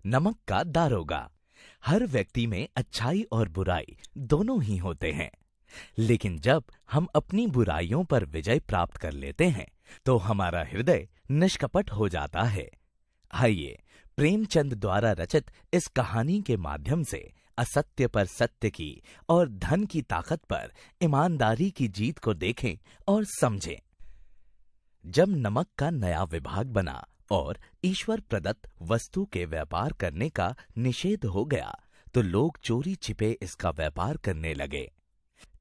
नमक का दारोगा। हर व्यक्ति में अच्छाई और बुराई दोनों ही होते हैं, लेकिन जब हम अपनी बुराइयों पर विजय प्राप्त कर लेते हैं तो हमारा हृदय निष्कपट हो जाता है। आइए प्रेमचंद द्वारा रचित इस कहानी के माध्यम से असत्य पर सत्य की और धन की ताकत पर ईमानदारी की जीत को देखें और समझें। जब नमक का नया विभाग बना और ईश्वर प्रदत्त वस्तु के व्यापार करने का निषेध हो गया तो लोग चोरी छिपे इसका व्यापार करने लगे।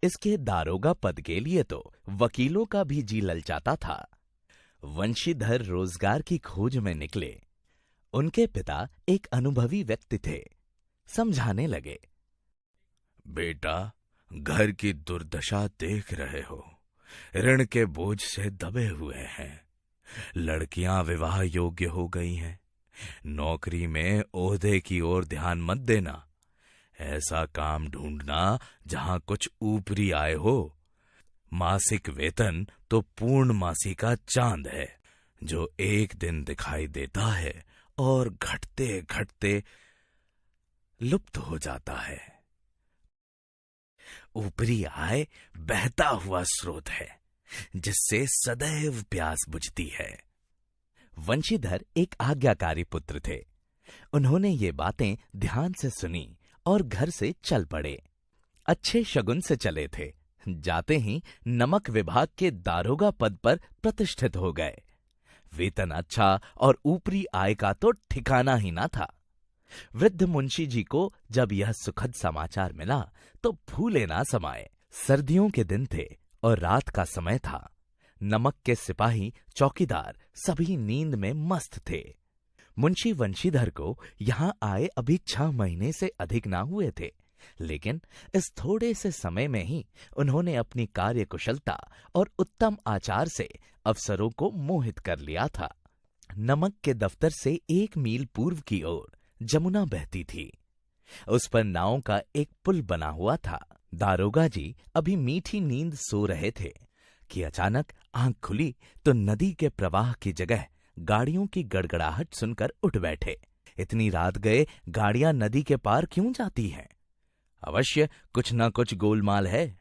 इसके दारोगा पद के लिए तो वकीलों का भी जी ललचाता था। वंशीधर रोजगार की खोज में निकले। उनके पिता एक अनुभवी व्यक्ति थे। समझाने लगे, बेटा, घर की दुर्दशा देख रहे हो, ऋण के बोझ से दबे हुए हैं। लड़कियां विवाह योग्य हो गई हैं। नौकरी में ओहदे की ओर ध्यान मत देना। ऐसा काम ढूंढना जहां कुछ ऊपरी आय हो। मासिक वेतन तो पूर्णमासी का चांद है, जो एक दिन दिखाई देता है और घटते घटते लुप्त हो जाता है। ऊपरी आय बहता हुआ स्रोत है, जिससे सदैव प्यास बुझती है। वंशीधर एक आज्ञाकारी पुत्र थे। उन्होंने ये बातें ध्यान से सुनी और घर से चल पड़े। अच्छे शगुन से चले थे। जाते ही नमक विभाग के दारोगा पद पर प्रतिष्ठित हो गए। वेतन अच्छा और ऊपरी आय का तो ठिकाना ही ना था। वृद्ध मुंशी जी को जब यह सुखद समाचार मिला तो फूले ना समाये। सर्दियों के दिन थे और रात का समय था। नमक के सिपाही, चौकीदार सभी नींद में मस्त थे। मुंशी वंशीधर को यहां आए अभी 6 महीने से अधिक ना हुए थे, लेकिन इस थोड़े से समय में ही उन्होंने अपनी कार्यकुशलता और उत्तम आचार से अफसरों को मोहित कर लिया था। नमक के दफ्तर से 1 मील पूर्व की ओर जमुना बहती थी। उस पर नाव का एक पुल बना हुआ था। दारोगा जी अभी मीठी नींद सो रहे थे कि अचानक आंख खुली तो नदी के प्रवाह की जगह गाड़ियों की गड़गड़ाहट सुनकर उठ बैठे। इतनी रात गए गाड़ियां नदी के पार क्यों जाती हैं? अवश्य कुछ न कुछ गोलमाल है।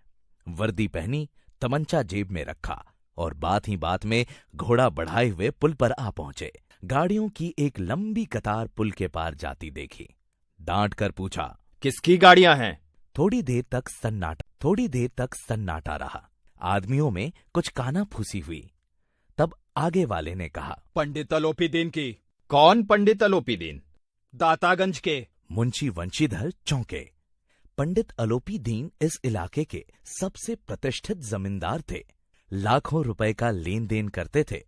वर्दी पहनी, तमंचा जेब में रखा और बात ही बात में घोड़ा बढ़ाए हुए पुल पर आ पहुंचे। गाड़ियों की एक लंबी कतार पुल के पार जाती देखी। डांट कर पूछा, किसकी गाड़ियां हैं? थोड़ी देर तक सन्नाटा रहा। आदमियों में कुछ कानाफूसी हुई। तब आगे वाले ने कहा, पंडित अलोपीदीन की। कौन पंडित अलोपीदीन? दातागंज के। मुंशी वंशीधर चौंके। पंडित अलोपीदीन इस इलाके के सबसे प्रतिष्ठित जमींदार थे। लाखों रुपए का लेन देन करते थे।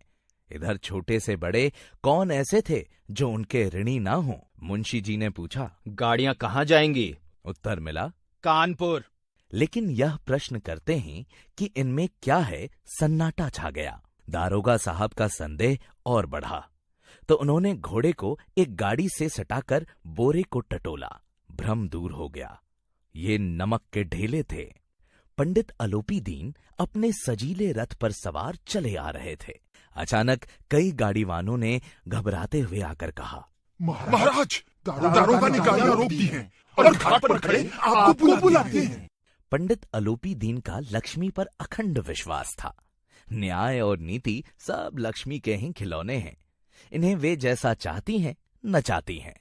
इधर छोटे से बड़े कौन ऐसे थे जो उनके ऋणी ना हों? मुंशी जी ने पूछा, गाड़ियां कहाँ जाएंगी? उत्तर मिला, कानपुर। लेकिन यह प्रश्न करते ही कि इनमें क्या है, सन्नाटा छा गया। दारोगा साहब का संदेह और बढ़ा तो उन्होंने घोड़े को एक गाड़ी से सटाकर बोरे को टटोला। भ्रम दूर हो गया। ये नमक के ढेले थे। पंडित अलोपीदीन अपने सजीले रथ पर सवार चले आ रहे थे। अचानक कई गाड़ीवानों ने घबराते हुए आकर कहा, महाराज, दारोगा ने गाड़ियां रोक दी हैं और घाट पर खड़े आपको बुलाते हैं। पंडित अलोपीदीन का लक्ष्मी पर अखंड विश्वास था। न्याय और नीति सब लक्ष्मी के ही खिलौने हैं। इन्हें वे जैसा चाहती हैं नचाती हैं।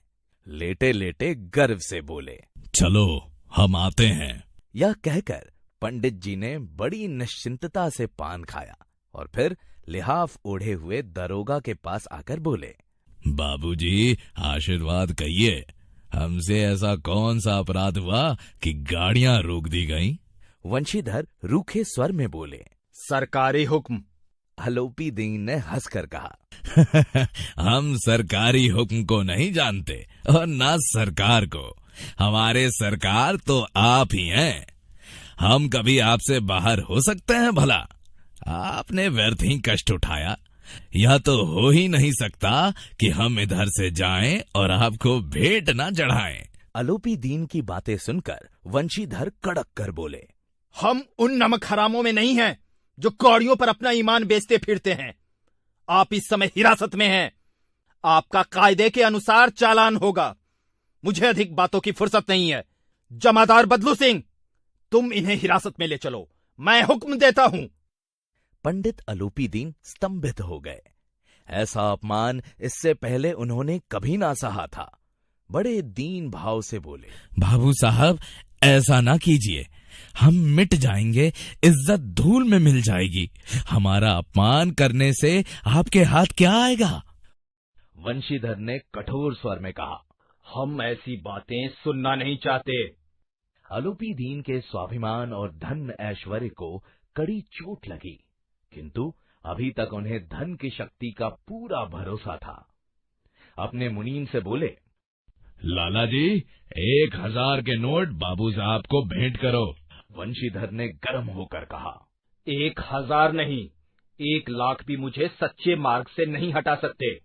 लेटे लेटे गर्व से बोले, चलो हम आते हैं। यह कहकर पंडित जी ने बड़ी निश्चिंतता से पान खाया और फिर लिहाफ ओढ़े हुए दरोगा के पास आकर बोले, बाबूजी, आशीर्वाद कहिए। हमसे ऐसा कौन सा अपराध हुआ कि गाड़ियां रोक दी गईं? वंशीधर रूखे स्वर में बोले, सरकारी हुक्म। अलोपीदीन ने हंसकर कहा, हम सरकारी हुक्म को नहीं जानते और ना सरकार को। हमारे सरकार तो आप ही हैं। हम कभी आपसे बाहर हो सकते हैं भला? आपने व्यर्थ ही कष्ट उठाया। यह तो हो ही नहीं सकता कि हम इधर से जाएं और आपको भेंट ना चढ़ाएं। अलोपीदीन की बातें सुनकर वंशीधर कड़क कर बोले, हम उन नमक हरामों में नहीं हैं जो कौड़ियों पर अपना ईमान बेचते फिरते हैं। आप इस समय हिरासत में हैं। आपका कायदे के अनुसार चालान होगा। मुझे अधिक बातों की फुर्सत नहीं है। जमादार बदलू सिंह, तुम इन्हें हिरासत में ले चलो, मैं हुक्म देता हूं। पंडित अलूपी दीन स्तंभित हो गए। ऐसा अपमान इससे पहले उन्होंने कभी ना सहा था। बड़े दीन भाव से बोले, बाबू साहब, ऐसा ना कीजिए, हम मिट जाएंगे, इज्जत धूल में मिल जाएगी। हमारा अपमान करने से आपके हाथ क्या आएगा? वंशीधर ने कठोर स्वर में कहा, हम ऐसी बातें सुनना नहीं चाहते। अलूपी दीन के स्वाभिमान और धन ऐश्वर्य को कड़ी चोट लगी, किंतु अभी तक उन्हें धन की शक्ति का पूरा भरोसा था। अपने मुनीम से बोले, लाला जी, 1000 के नोट बाबू साहब को भेंट करो। वंशीधर ने गर्म होकर कहा, 1000 नहीं, 1,00,000 भी मुझे सच्चे मार्ग से नहीं हटा सकते।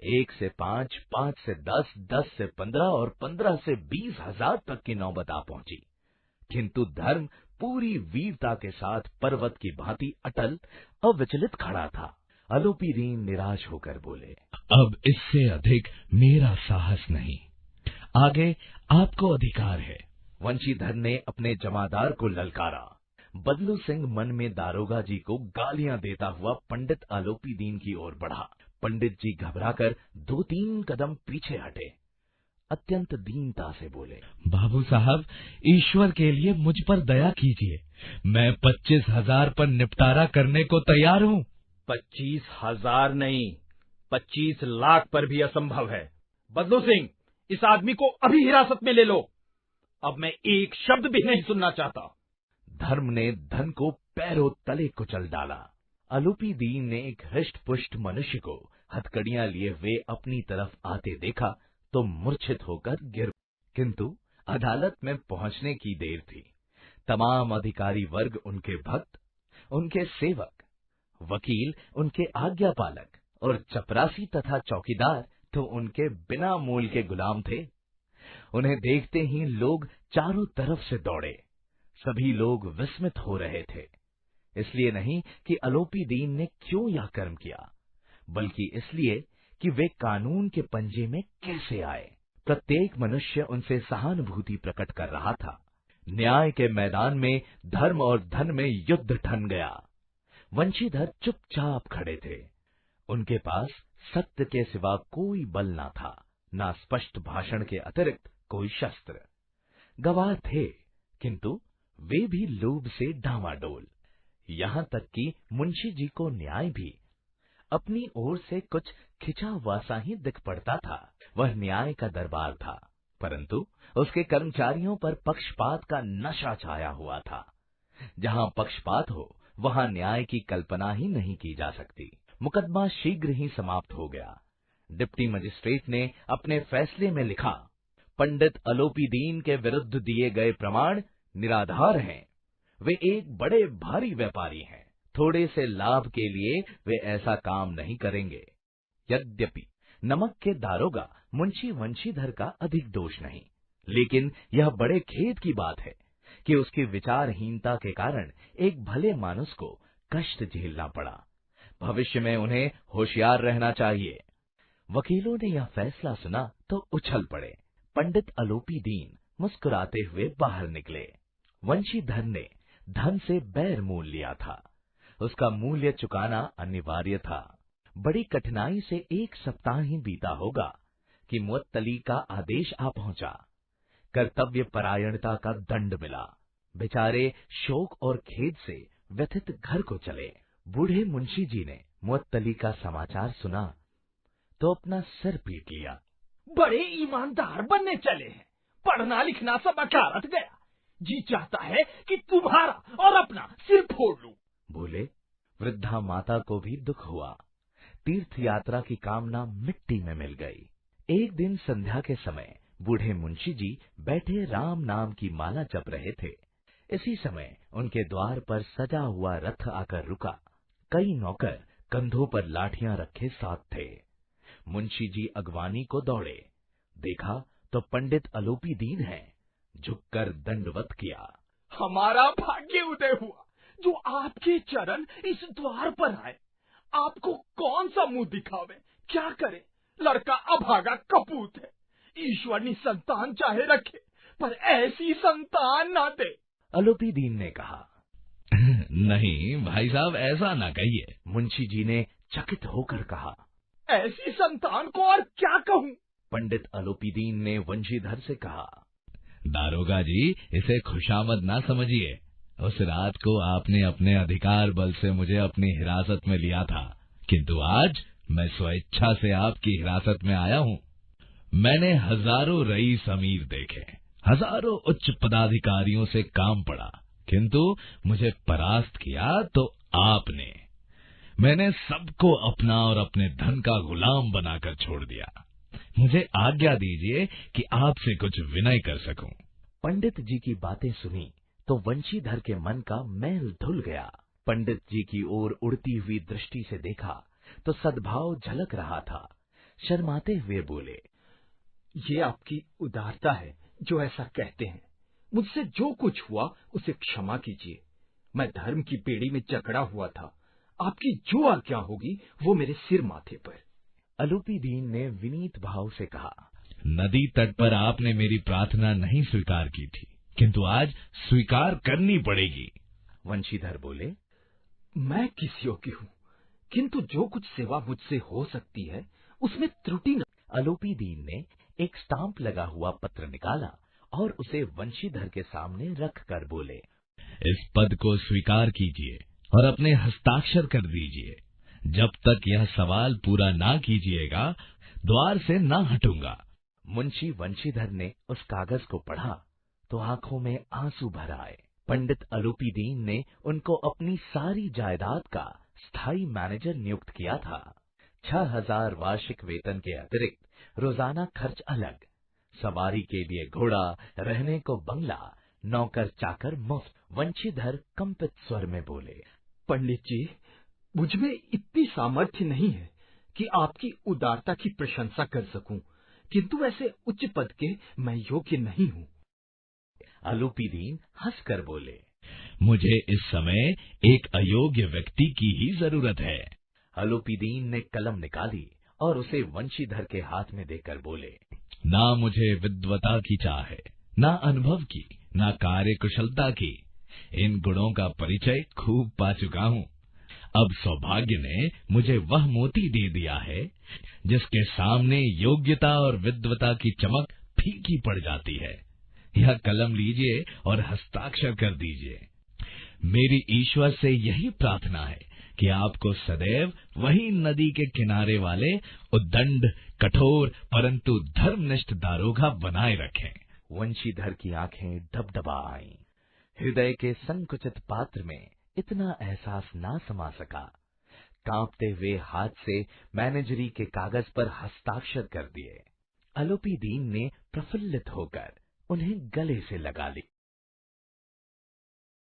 1 से 5, 5 से 10, 10 से 15 और 15 से 20,000 तक की नौबत आ पहुंची, किंतु धर्म पूरी वीरता के साथ पर्वत की भांति अटल अविचलित खड़ा था। अलूपी दीन निराश होकर बोले, अब इससे अधिक मेरा साहस नहीं, आगे आपको अधिकार है। वंशीधर ने अपने जमादार को ललकारा। बदलू सिंह मन में दारोगा जी को गालियां देता हुआ पंडित अलूपी दीन की ओर बढ़ा। पंडित जी घबराकर 2-3 कदम पीछे हटे। अत्यंत दीनता से बोले, बाबू साहब, ईश्वर के लिए मुझ पर दया कीजिए, मैं 25,000 पर निपटारा करने को तैयार हूँ। 25,000 नहीं, 25,00,000 पर भी असंभव है। बदलू सिंह, इस आदमी को अभी हिरासत में ले लो। अब मैं एक शब्द भी नहीं सुनना चाहता। धर्म ने धन को पैरों तले कुचल डाला। अलूपी दीन ने एक हृष्ट पुष्ट मनुष्य को हथकड़ियां लिए हुए अपनी तरफ आते देखा तो मूर्छित होकर गिर, किंतु अदालत में पहुंचने की देर थी। तमाम अधिकारी वर्ग उनके भक्त, उनके सेवक, वकील उनके आज्ञापालक और चपरासी तथा चौकीदार तो उनके बिना मूल के गुलाम थे। उन्हें देखते ही लोग चारों तरफ से दौड़े। सभी लोग विस्मित हो रहे थे, इसलिए नहीं कि अलूपी दीन ने क्यों यह कर्म किया, बल्कि इसलिए कि वे कानून के पंजे में कैसे आए। प्रत्येक मनुष्य उनसे सहानुभूति प्रकट कर रहा था। न्याय के मैदान में धर्म और धन में युद्ध ठन गया। वंशीधर चुपचाप खड़े थे। उनके पास सत्य के सिवा कोई बल ना था, ना स्पष्ट भाषण के अतिरिक्त कोई शस्त्र। गवाह थे, किंतु वे भी लोभ से डामाडोल। यहाँ तक कि मुंशी जी को न्याय भी अपनी ओर से कुछ खिंचा हुआ सा ही दिख पड़ता था। वह न्याय का दरबार था, परंतु उसके कर्मचारियों पर पक्षपात का नशा छाया हुआ था। जहाँ पक्षपात हो, वहाँ न्याय की कल्पना ही नहीं की जा सकती। मुकदमा शीघ्र ही समाप्त हो गया। डिप्टी मजिस्ट्रेट ने अपने फैसले में लिखा, पंडित अलूपी दीन के विरुद्ध दिए गए प्रमाण निराधार हैं। वे एक बड़े भारी व्यापारी हैं। थोड़े से लाभ के लिए वे ऐसा काम नहीं करेंगे। यद्यपि नमक के दारोगा मुंशी वंशीधर का अधिक दोष नहीं, लेकिन यह बड़े खेद की बात है कि उसकी विचारहीनता के कारण एक भले मानुस को कष्ट झेलना पड़ा। भविष्य में उन्हें होशियार रहना चाहिए। वकीलों ने यह फैसला सुना तो उछल पड़े। पंडित अलूपी दीन मुस्कुराते हुए बाहर निकले। वंशीधर ने धन से बैर मोल लिया था, उसका मूल्य चुकाना अनिवार्य था। बड़ी कठिनाई से 1 सप्ताह ही बीता होगा कि मुअत्तली का आदेश आ पहुंचा। कर्तव्य परायणता का दंड मिला। बेचारे शोक और खेद से व्यथित घर को चले। बूढ़े मुंशी जी ने मुअत्तली का समाचार सुना तो अपना सिर पीट लिया। बड़े ईमानदार बनने चले हैं, पढ़ना लिखना सब अकारत गया। जी चाहता है कि तुम्हारा और अपना सिर फोड़ लूं। बोले। वृद्धा माता को भी दुख हुआ। तीर्थ यात्रा की कामना मिट्टी में मिल गई। एक दिन संध्या के समय बूढ़े मुंशी जी बैठे राम नाम की माला जप रहे थे। इसी समय उनके द्वार पर सजा हुआ रथ आकर रुका। कई नौकर कंधों पर लाठियां रखे साथ थे। मुंशी जी अगवानी को दौड़े। देखा तो पंडित अलूपी दीन है। झुककर दंडवत किया। हमारा भाग्य उदय हुआ जो आपके चरण इस द्वार पर आए। आपको कौन सा मुंह दिखावे, क्या करे? लड़का अभागा कपूत है। ईश्वर निसंतान चाहे रखे, पर ऐसी संतान ना दे। आलोपी दीन ने कहा। नहीं भाई साहब, ऐसा ना कहिए। मुंशी जी ने चकित होकर कहा। ऐसी संतान को और क्या कहूँ? पंडित आलोपी दीन ने वंशीधर से कहा। दारोगा जी, इसे खुशामद ना समझिए। उस रात को आपने अपने अधिकार बल से मुझे अपनी हिरासत में लिया था, किंतु आज मैं स्वेच्छा से आपकी हिरासत में आया हूँ। मैंने हजारों रईस अमीर देखे, हजारों उच्च पदाधिकारियों से काम पड़ा, किंतु मुझे परास्त किया तो आपने। मैंने सबको अपना और अपने धन का गुलाम बनाकर छोड़ दिया। मुझे आज्ञा दीजिए कि आपसे कुछ विनय कर सकूं। पंडित जी की बातें सुनी तो वंशीधर के मन का मैल धुल गया। पंडित जी की ओर उड़ती हुई दृष्टि से देखा तो सद्भाव झलक रहा था। शर्माते हुए बोले, ये आपकी उदारता है जो ऐसा कहते हैं। मुझसे जो कुछ हुआ उसे क्षमा कीजिए। मैं धर्म की बेड़ी में जकड़ा हुआ था। आपकी जो आज्ञा होगी वो मेरे सिर माथे पर। आलोपी दीन ने विनीत भाव से कहा। नदी तट पर आपने मेरी प्रार्थना नहीं स्वीकार की थी, किंतु आज स्वीकार करनी पड़ेगी। वंशीधर बोले, मैं किस योग्य हूँ, किंतु जो कुछ सेवा मुझसे हो सकती है उसमें त्रुटि न। आलोपी दीन ने एक स्टाम्प लगा हुआ पत्र निकाला और उसे वंशीधर के सामने रख कर बोले, इस पद को स्वीकार कीजिए और अपने हस्ताक्षर कर दीजिए। जब तक यह सवाल पूरा ना कीजिएगा, द्वार से ना हटूंगा। मुंशी वंशीधर ने उस कागज को पढ़ा तो आंखों में आंसू भर आए। पंडित आलोपी दीन ने उनको अपनी सारी जायदाद का स्थायी मैनेजर नियुक्त किया था। 6000 वार्षिक वेतन के अतिरिक्त रोजाना खर्च अलग, सवारी के लिए घोड़ा, रहने को बंगला, नौकर चाकर मुफ्त। वंशीधर कंपित स्वर में बोले, पंडित जी, मुझ में इतनी सामर्थ्य नहीं है कि आपकी उदारता की प्रशंसा कर सकूं, किंतु ऐसे उच्च पद के मैं योग्य नहीं हूँ। आलोपी दीन हंसकर बोले, मुझे इस समय एक अयोग्य व्यक्ति की ही जरूरत है। आलोपी दीन ने कलम निकाली और उसे वंशीधर के हाथ में देकर बोले, ना मुझे विद्वता की चाह है, ना अनुभव की, ना कार्य कुशलता की। इन गुणों का परिचय खूब पा चुका हूँ। अब सौभाग्य ने मुझे वह मोती दे दिया है जिसके सामने योग्यता और विद्वता की चमक फीकी पड़ जाती है। यह कलम लीजिए और हस्ताक्षर कर दीजिए। मेरी ईश्वर से यही प्रार्थना है कि आपको सदैव वही नदी के किनारे वाले उद्दंड, कठोर परंतु धर्मनिष्ठ दारोगा बनाए रखें। वंशीधर की आंखें डबडबा आईं। हृदय के संकुचित पात्र में इतना एहसास ना समा सका। कांपते हुए हाथ से मैनेजरी के कागज पर हस्ताक्षर कर दिए। आलोपी दीन ने प्रफुल्लित होकर उन्हें गले से लगा ली।